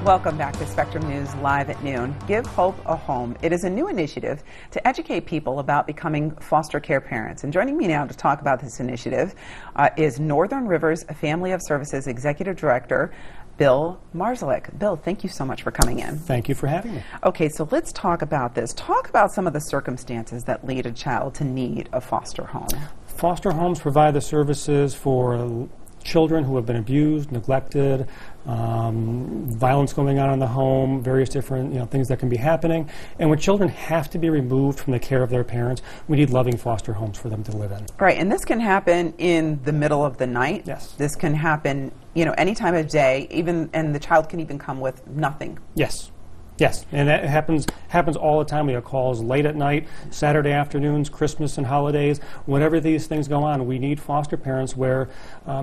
Welcome back to Spectrum News Live at noon. Give Hope a Home. It is a new initiative to educate people about becoming foster care parents. And joining me now to talk about this initiative is Northern Rivers Family of Services Executive Director Bill Marszalek. Bill, thank you so much for coming in. Thank you for having me. Okay, so let's talk about this. Talk about some of the circumstances that lead a child to need a foster home. Foster homes provide the services for children who have been abused, neglected, violence going on in the home, various different things that can be happening. And when children have to be removed from the care of their parents, we need loving foster homes for them to live in. Right, and this can happen in the middle of the night. Yes. This can happen, any time of day, and the child can even come with nothing. Yes. Yes, and that happens all the time. We have calls late at night, Saturday afternoons, Christmas and holidays. Whenever these things go on, we need foster parents where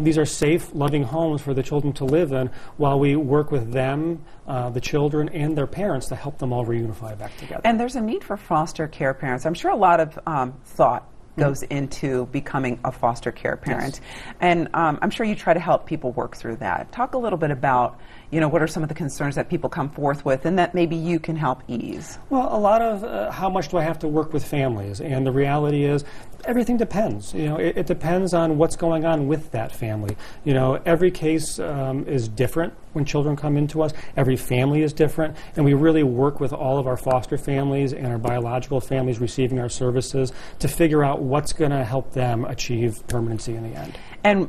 these are safe, loving homes for the children to live in while we work with them, the children, and their parents to help them all reunify back together. And there's a need for foster care parents. I'm sure a lot of thought goes into becoming a foster care parent. Yes. And I'm sure you try to help people work through that. Talk a little bit about, what are some of the concerns that people come forth with and that maybe you can help ease? Well, a lot of how much do I have to work with families? And the reality is everything depends. It depends on what's going on with that family. Every case is different when children come into us. Every family is different. And we really work with all of our foster families and our biological families receiving our services to figure out what's going to help them achieve permanency in the end. And,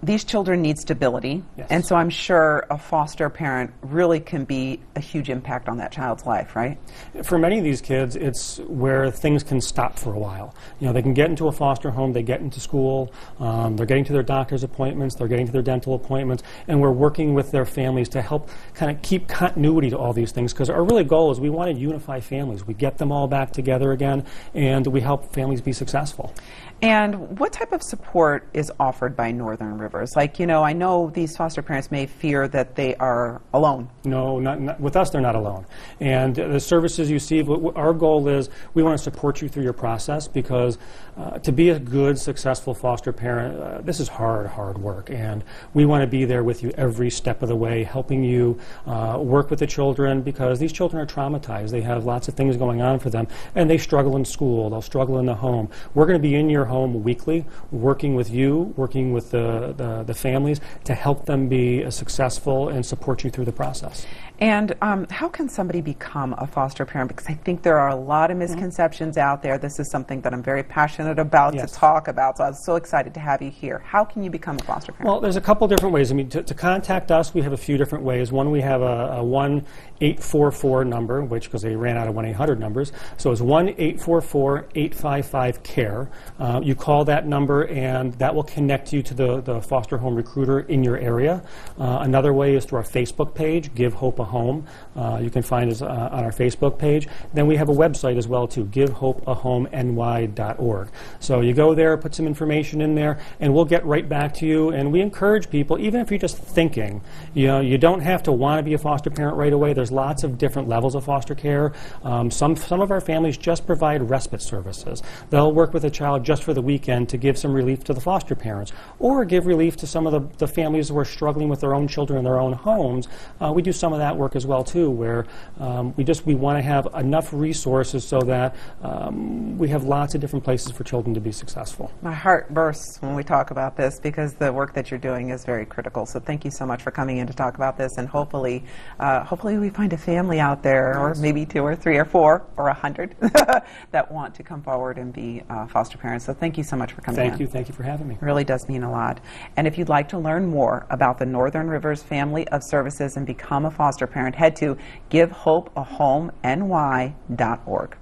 these children need stability. Yes. And so I'm sure a foster parent really can be a huge impact on that child's life, right? For many of these kids, it's where things can stop for a while. They can get into a foster home, they get into school, they're getting to their doctor's appointments, they're getting to their dental appointments, and we're working with their families to help kind of keep continuity to all these things, because our really goal is we want to unify families. We get them all back together again, and we help families be successful. And what type of support is offered by Northern Rivers? Like, I know these foster parents may fear that they are alone. No, not with us, they're not alone. And the services you see, our goal is we want to support you through your process, because to be a good, successful foster parent, this is hard work. And we want to be there with you every step of the way, helping you work with the children, because these children are traumatized. They have lots of things going on for them, and they struggle in school, they'll struggle in the home. We're going to be in your home weekly, working with you, working with the families to help them be successful and support you through the process. And how can somebody become a foster parent? Because I think there are a lot of misconceptions out there. This is something that I'm very passionate about to talk about, so I was so excited to have you here. How can you become a foster parent? Well, there's a couple different ways. To contact us, we have a few different ways. One, we have a 1-844 number, because they ran out of 1-800 numbers. So it's 1-844-855-CARE. You call that number, and that will connect you to the foster home recruiter in your area. Another way is through our Facebook page, Give Hope a Home. You can find us on our Facebook page. Then we have a website as well, too, givehopeahomeny.org. So you go there, put some information in there, and we'll get right back to you. And we encourage people, even if you're just thinking, you don't have to want to be a foster parent right away. There's lots of different levels of foster care. Some of our families just provide respite services. They'll work with a child just for the weekend to give some relief to the foster parents, or give relief to some of the families who are struggling with their own children in their own homes. We do some of that work as well, too, where we want to have enough resources so that we have lots of different places for children to be successful. My heart bursts when we talk about this, because the work that you're doing is very critical. So thank you so much for coming in to talk about this, and hopefully we find a family out there, or maybe 2 or 3 or 4 or 100 that want to come forward and be foster parents. So thank you so much for coming in. Thank you for having me. It really does mean a lot. And if you'd like to learn more about the Northern Rivers Family of Services and become a foster parent, head to givehopeahomeny.org.